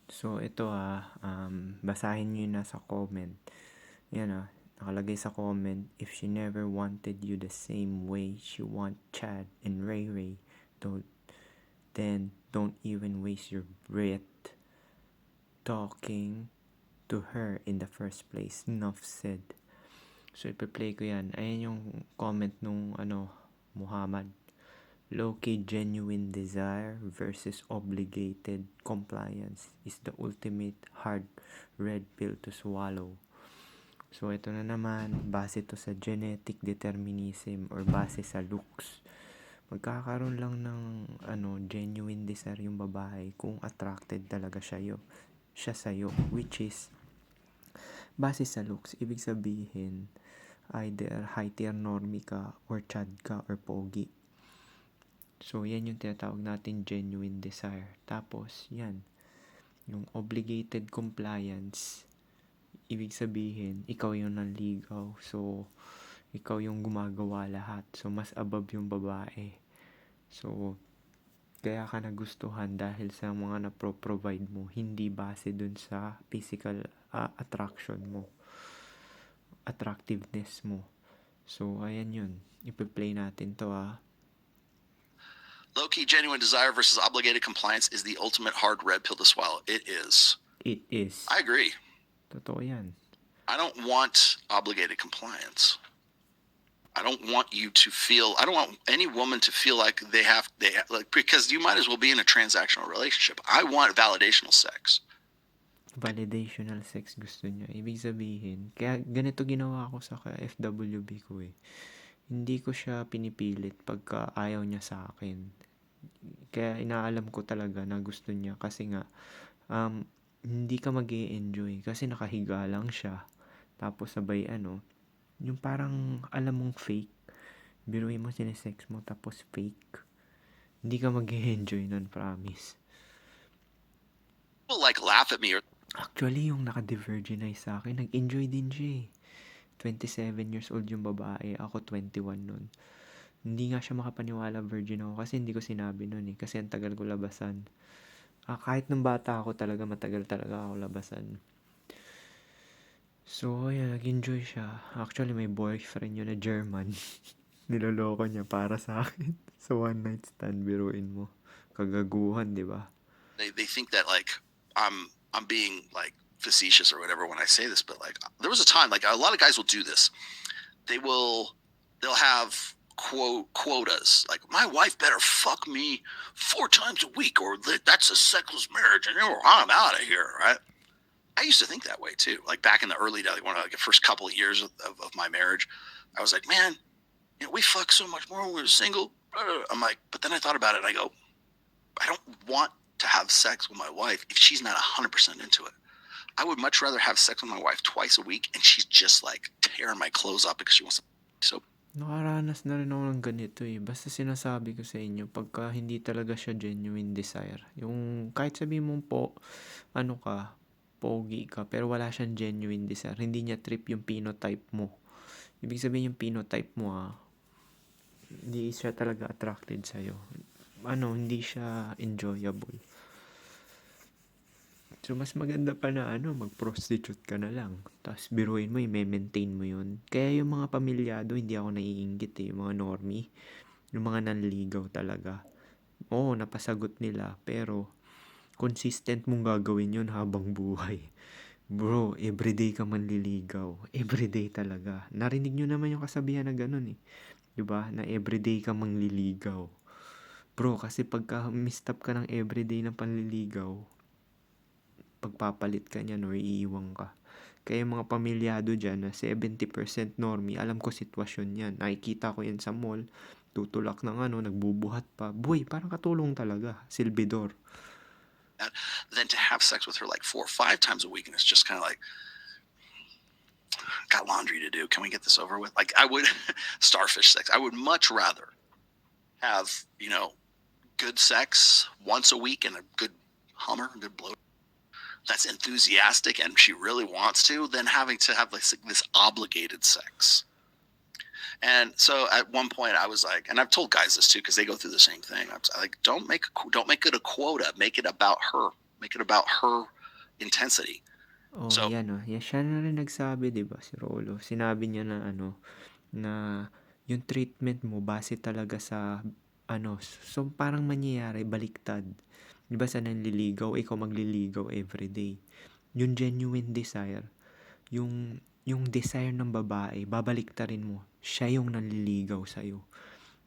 So ito basahin niyo yung nasa comment. Yan nakalagay sa comment, if she never wanted you the same way she want Chad and Ray Ray, then don't even waste your breath talking to her in the first place. Enough said. So ipe-play ko yan. Ayan yung comment nung Muhammad. Low-key genuine desire versus obligated compliance is the ultimate hard red pill to swallow. So ito na naman, base to sa genetic determinism or base sa looks. Magkakaroon lang ng genuine desire yung babae kung attracted talaga siya sa'yo, which is base sa looks. Ibig sabihin, either high tier normie ka or chad ka or pogi. So, yan yung tinatawag natin genuine desire. Tapos, yan. Yung obligated compliance, ibig sabihin, ikaw yung nanligaw. So, ikaw yung gumagawa lahat. So, mas above yung babae. So, kaya ka nagustuhan dahil sa mga na-provide mo, hindi base dun sa physical attraction mo, attractiveness mo. So, ayan yun. Ipi-play natin to Low-key genuine desire versus obligated compliance is the ultimate hard red pill to swallow. It is. It is. I agree. Totoo yan. I don't want obligated compliance. I don't want any woman to feel like they have because you might as well be in a transactional relationship. I want validational sex. Validational sex gusto niya. Ibig sabihin, kaya ganito ginawa ko sa FWB ko Hindi ko siya pinipilit pagka ayaw niya sa akin. Kaya inaalam ko talaga na gusto niya kasi nga hindi ka mag-e-enjoy kasi nakahiga lang siya. Tapos sabay yung parang alam mong fake. Biruin mo sinesex mo tapos fake. Hindi ka mag-e-enjoy nun, promise. People laugh at me or actually yung naka-divergenize sa akin, nag-enjoy din siya 27 years old yung babae, ako 21 nun. Hindi nga siya makapaniwala virgin ako kasi hindi ko sinabi nun kasi ang tagal ko labasan. Kahit nung bata ako talaga, matagal talaga ako labasan. So, ayan, nag-enjoy siya. Actually, may boyfriend yun na German. Niloloko niya para sa akin. So, one night stand, biruin mo. Kagaguhan, di ba? They think that I'm being facetious or whatever when I say this, but there was a time a lot of guys will do this. They'll have quotas like my wife better fuck me 4 times a week or that's a sexless marriage and I'm out of here, right? I used to think that way too. Back in the early days, the first couple of years of my marriage, I was like, man, we fuck so much more when we were single. I'm like, but then I thought about it and I go, I don't want to have sex with my wife if she's not 100% into it. I would much rather have sex with my wife twice a week and she's just tearing my clothes up because she wants to. So nakaranas na rin ako ng ganito Basta sinasabi ko sa inyo, pagka hindi talaga siya genuine desire. Yung kahit sabi mong pogi ka, pero wala siyang genuine desire. Hindi niya trip yung phenotype mo. Ibig sabihin yung phenotype mo hindi siya talaga attracted sa'yo. Hindi siya enjoyable. So, mas maganda pa na mag-prostitute ka na lang. Tapos, biruin mo, i-maintain mo yun. Kaya yung mga pamilyado, hindi ako naiinggit yung mga normie. Yung mga nanligaw talaga. Oo, napasagot nila. Pero, consistent mong gagawin yun habang buhay. Bro, everyday ka manliligaw. Everyday talaga. Narinig nyo naman yung kasabihan na ganun diba? Na everyday ka manliligaw. Bro, kasi pagka mistap ka ng everyday ng panliligaw, pagpapalit ka niyan or iiwang ka. Kaya yung mga pamilyado dyan na 70% normie, alam ko sitwasyon yan. Nakikita ko yan sa mall, tutulak ng nagbubuhat pa. Boy, parang katulong talaga. Silbidor. Then to have sex with her 4 or 5 times a week and it's just kind of got laundry to do. Can we get this over with? I would starfish sex. I would much rather have, good sex once a week and a good Hummer, a good blow that's enthusiastic and she really wants to than having to have this obligated sex. And so at one point I was like, and I've told guys this too because they go through the same thing. I'm like, don't make it a quota. Make it about her. Make it about her intensity. Oh, So yan oh. Yan siya na rin nagsabi, 'di ba, si Rolo. Sinabi niya na ano, na yung treatment mo base talaga sa ano, so parang mangyayari baliktad. 'Di ba sa nanliligaw, ikaw magliligaw everyday. Yung genuine desire, yung desire ng babae, babaliktarin mo. Siya yung nanliligaw sa'yo.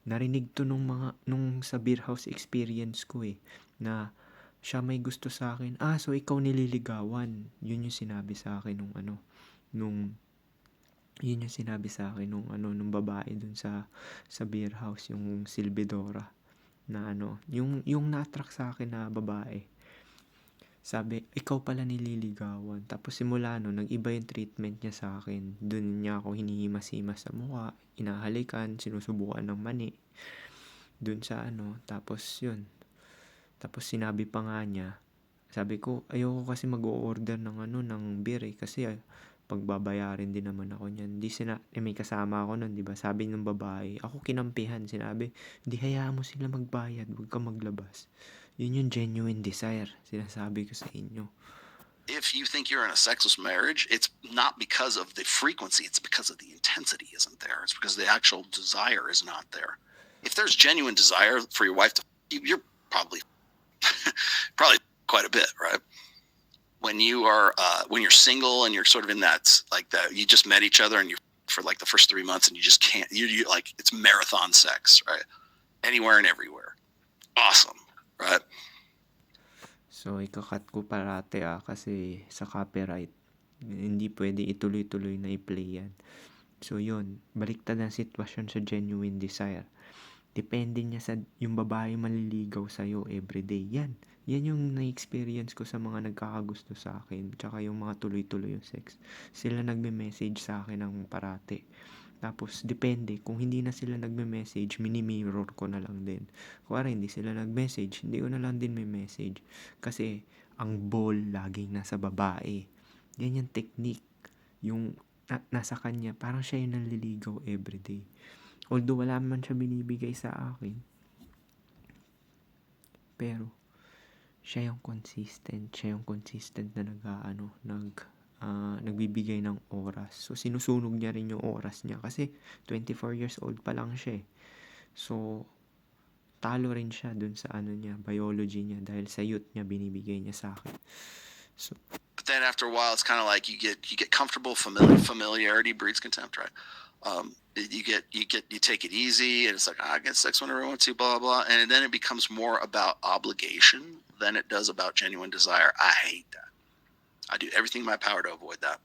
Narinig to nung sa beer house experience ko eh, na siya may gusto sa akin. So ikaw nililigawan. Yun yung sinabi sa akin nung yun yung sinabi sa akin nung babae dun sa beer house, yung Silvidora, na yung na-attract sa akin na babae. Sabi, ikaw pala nililigawan. Tapos simula nag-iba yung treatment niya sa akin. Dun niya ako hinihimas-himas sa mukha, inahalikan, sinusubukan ng mani. Dun sa tapos yun. Tapos sinabi pa nga niya, sabi ko, ayoko kasi mag-o-order ng beer eh. Kasi pagbabayarin din naman ako niyan. May kasama ako nun, di ba? Sabi ng babae, ako kinampihan. Sinabi, di hayaan mo sila magbayad, huwag ka maglabas. Yun yung genuine desire, sinasabi ko sa inyo. if you think you're in a sexless marriage, it's not because of the frequency, it's because of the intensity isn't there. It's because the actual desire is not there. If there's genuine desire for your wife to, you're probably quite a bit, right? When you're single and you're sort of in that, like that, you just met each other and you for like the first 3 months and you just can't, you like, it's marathon sex, right? Anywhere and everywhere. Awesome, right? So, ikakat ko parate kasi sa copyright. Hindi pwede ituloy-tuloy na i-play yan. So, yun. Baliktad ang sitwasyon sa genuine desire. Depende niya sa yung babae maliligaw sa'yo everyday. Yan yung na-experience ko sa mga nagkakagusto sa akin. Tsaka yung mga tuloy-tuloy yung sex. Sila nagme-message sa akin ng parate. Tapos, depende. Kung hindi na sila nagme-message, mini-mirror ko na lang din. Kung hindi sila nag-message, hindi ko na lang din may message. Kasi, ang ball laging nasa babae. Yan yung technique. Yung nasa kanya, parang siya yung nanliligaw everyday. Although, wala man siya binibigay sa akin. Pero, siya yung consistent. Siya yung consistent na nagbibigay ng oras. So, sinusunog niya rin yung oras niya. Kasi, 24 years old pa lang siya eh. So, talo rin siya dun sa biology niya. Dahil sa youth niya, binibigay niya sa akin. So, but then after a while, it's kind of like you get comfortable. Familiarity breeds contempt, right? You take it easy, and it's like, I get sex whenever I want to, blah, blah, and then it becomes more about obligation than it does about genuine desire. I hate that. I do everything in my power to avoid that.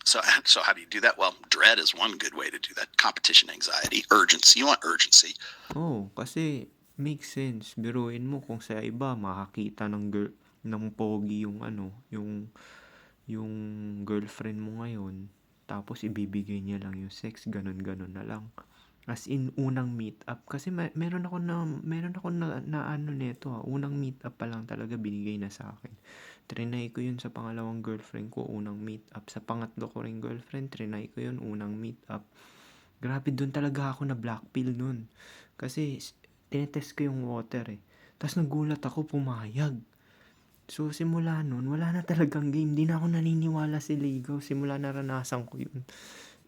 So how do you do that? Well, dread is one good way to do that. Competition anxiety, urgency. You want urgency. Kasi makes sense. Biruin mo kung sa iba makakita ng pogi yung girlfriend mo ngayon, tapos ibibigay niya lang yung sex, ganun na lang. As in, unang meet up. Kasi meron ako na neto unang meet up pa lang talaga binigay na sa akin. Trinay ko yun sa pangalawang girlfriend ko, unang meet up. Sa pangatlo ko ring girlfriend, trinay ko yun, unang meet up. Grabe, dun talaga ako na black pill nun. Kasi, tinetest ko yung water eh. Tapos nagulat ako, pumayag. So, simula nun, wala na talagang game. Di na ako naniniwala si ligaw. Simula naranasan ko yun.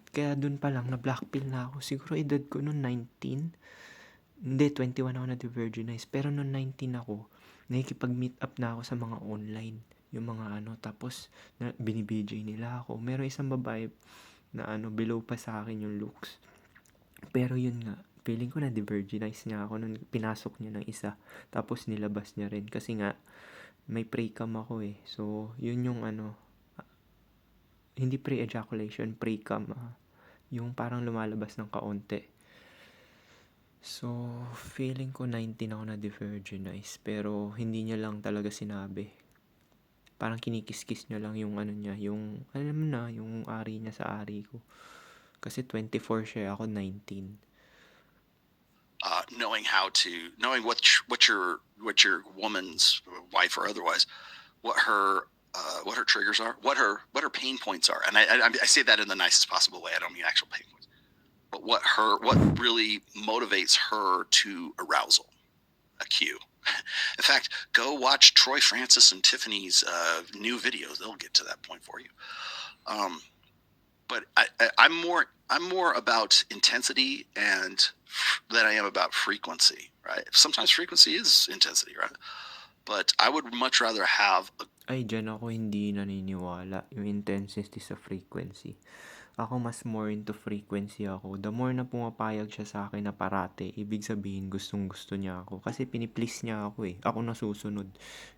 Kaya dun pa lang, na black pill na ako. Siguro edad ko noon 19. Hindi, 21 ako na-virginize. Pero noon 19 ako, nakikipag-meet up na ako sa mga online. Yung mga tapos binibj nila ako. Meron isang babae na below pa sa akin yung looks. Pero yun nga, feeling ko na-virginize niya ako nung pinasok niya ng isa. Tapos nilabas niya rin. Kasi nga, may pre-cum ako eh. So, yun yung hindi pre-ejaculation, pre-cum. Yung parang lumalabas ng kaunti. So, feeling ko 19 ako na-virginize. Pero, hindi niya lang talaga sinabi. Parang kinikis-kiss niya lang yung niya. Yung, yung ari niya sa ari ko. Kasi 24 siya, ako 19. Knowing what your woman's wife or otherwise, what her triggers are, what her pain points are, and I say that in the nicest possible way. I don't mean actual pain points, but what really motivates her to arousal, a cue. In fact, go watch Troy Francis and Tiffany's new videos. They'll get to that point for you. But I'm more about intensity and than I am about frequency, right? Sometimes frequency is intensity, right? But I would much rather have Ay, dyan ako hindi naniniwala. Yung intensity sa frequency. Ako mas more into frequency ako. The more na pumapayag siya sa akin na parate, ibig sabihin gustong gusto niya ako. Kasi piniplease niya ako eh. Ako nasusunod.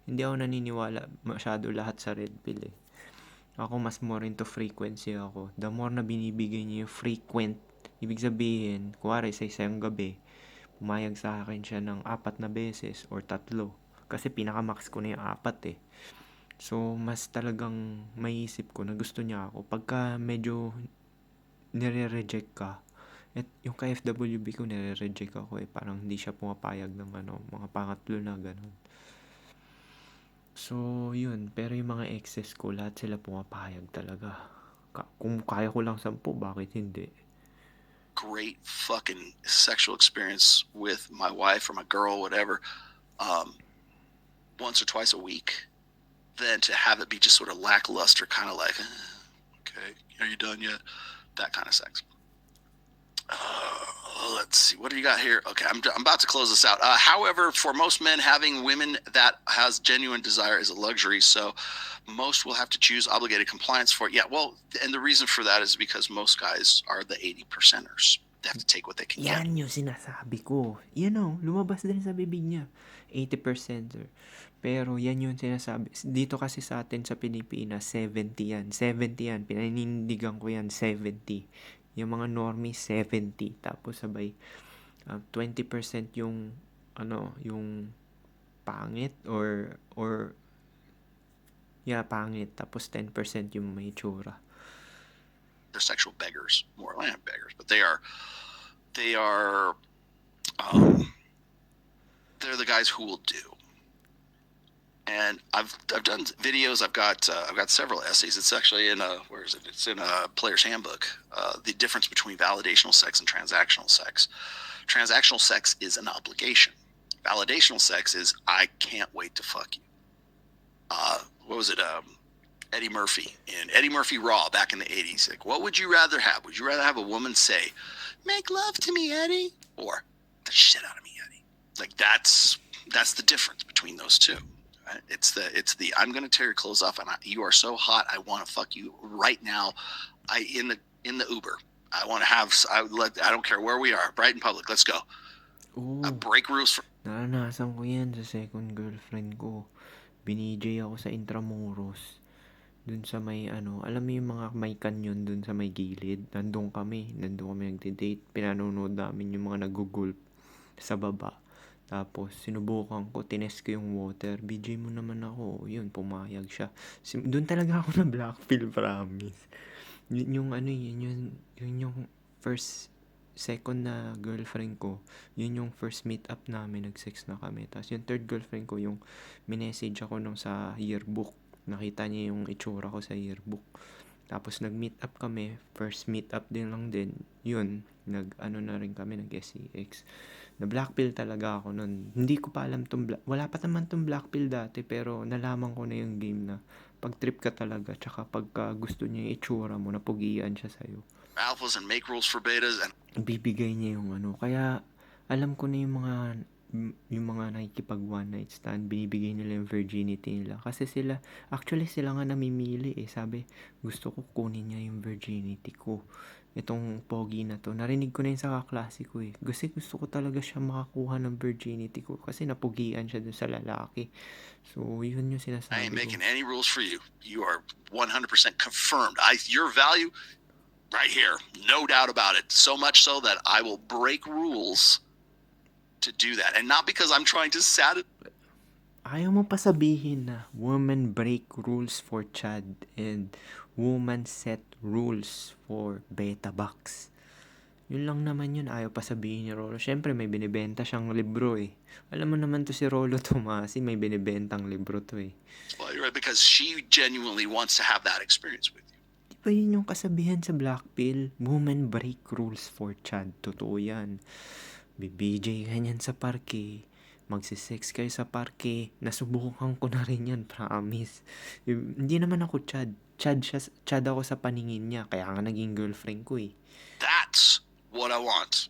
Hindi ako naniniwala masyado lahat sa red pill eh. Ako mas more into frequency ako. The more na binibigay niya yung frequent, ibig sabihin, kuwari sa isang gabi, pumayag sa akin siya ng 4 na beses or 3. Kasi pinaka-max ko na yung 4 eh. So, mas talagang maiisip ko na gusto niya ako. Pagka medyo nire-reject ka, at yung ka-FWB ko nire-reject ako eh. Parang hindi siya pumapayag ng mga pangatlo na ganun. So, yun. Pero yung mga exes ko, lahat sila pumapayag talaga. Kung kaya ko lang 10, bakit hindi? great fucking sexual experience with my wife or my girl, whatever, once or twice a week, than to have it be just sort of lackluster, kind of like, okay, are you done yet? That kind of sex. Let's see, what do you got here? Okay, I'm about to close this out. However, for most men, having women that has genuine desire is a luxury, so most will have to choose obligated compliance for it. Yeah, well, and the reason for that is because most guys are the 80%ers. They have to take what they can get. Yan yung sinasabi ko. Lumabas din sa bibig niya. 80%. Pero yan yung sinasabi. Dito kasi sa atin sa Pilipinas, 70 yan. 70 yan. Pinanindigan ko yan, 70. Yung mga normies, 70. Tapos sabay, 20% yung, yung pangit or pangit. Tapos 10% yung may tsura. They're sexual beggars, more not beggars, but they're the guys who will do. And I've done videos. I've got several essays. It's actually in where is it? It's in a Player's Handbook. The difference between validational sex and transactional sex. Transactional sex is an obligation. Validational sex is I can't wait to fuck you. What was it? Eddie Murphy in Eddie Murphy Raw back in the 80s. Like, what would you rather have? Would you rather have a woman say, "Make love to me, Eddie," or "The shit out of me, Eddie"? Like that's the difference between those two. Right? It's the I'm gonna tear your clothes off and you are so hot I want to fuck you right now. In the Uber. I want to have. I don't care where we are. Brighton Public. Let's go. Oo. Break rules for. Naranasan ko yan sa second girlfriend ko. Binijay ako sa Intramuros. Dun sa may alam mo yung mga may kanyon dun sa may gilid. Nandun kami nagde-date. Pinanonood namin yung mga nagugulp sa baba. Tapos sinubukan ko, tinest ko yung water. BJ mo naman ako. Yun, pumayag siya. Dun talaga ako na blackpill, promise. Yun yung second na girlfriend ko, yun yung first meet up namin, nag-sex na kami. Tapos yung third girlfriend ko, yung minessage ako nung sa yearbook. Nakita niya yung itsura ko sa yearbook. Tapos nag-meet up kami, first meet up din lang din. Yun, na rin kami, nag-SEX. Na blackpill talaga ako nun. Hindi ko pa alam wala pa naman tong blackpill dati, pero nalaman ko na yung game na pag trip ka talaga, tsaka pagka gusto niya yung itsura mo, napugian siya sa'yo. Alphas and make rules for betas and Bibigay niya yung kaya alam ko na yung mga nakikipag one night stand, binibigay nila yung virginity nila. Kasi sila nga namimili eh. Sabi, gusto ko kunin niya yung virginity ko. Itong pogi na to. Narinig ko na yun sa kaklase ko eh. Kasi gusto ko talaga siya makakuha ng virginity ko. Kasi napugian siya dun sa lalaki. So, yun yung sinasabi ko. I ain't making any rules for you. You are 100% confirmed. Your value, right here. No doubt about it. So much so that I will break rules to do that. And not because I'm trying to satisfy. Ayaw mo pa sabihin na women break rules for Chad and woman set rules for Beta Box. Yun lang naman yun. Ayaw pa sabihin ni Rolo. Siyempre may binibenta siyang libro eh. Alam mo naman to si Rolo Tomasi, may binibentang libro to eh. Well, you're right, because she genuinely wants to have that experience with you. Di ba yun yung kasabihan sa Blackpill? Women break rules for Chad. Totoo yan. BJ ganyan sa parke. magsisex kayo sa parke, nasubukan ko na rin yan, promise. Hindi naman ako chad. Chad ako sa paningin niya, kaya nga naging girlfriend ko eh. That's what I want.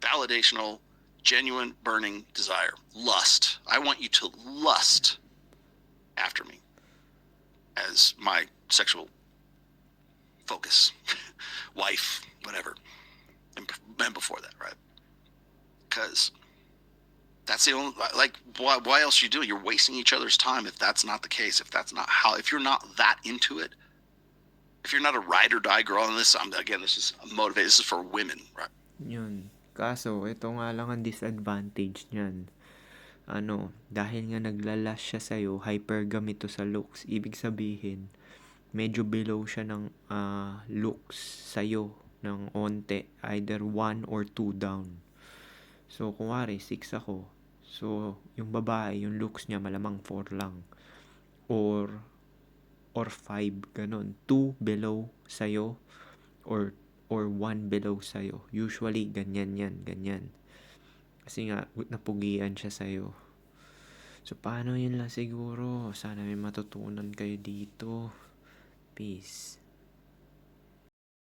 Validational, genuine, burning desire. Lust. I want you to lust after me as my sexual focus, wife, whatever. And before that, right? Because that's the only, like, why else are you doing? You're wasting each other's time if that's not the case. If that's not how, if you're not that into it, if you're not a ride or die girl on this, again, this is motivated. This is for women, right? Yun. Kaso, ito nga lang ang disadvantage niyan. Dahil nga naglalas siya sa'yo, hypergam ito sa looks. Ibig sabihin, medyo below siya ng looks sa'yo ng onte. Either 1 or 2 down. So, kunwari, 6 ako. So, yung babae, yung looks niya malamang 4 lang. Or 5, ganun. 2 below sa'yo or 1 below sa'yo. Usually, ganyan yan, ganyan. Kasi nga, napugian siya sa'yo. So, paano yun lang siguro? Sana may matutunan kayo dito. Peace.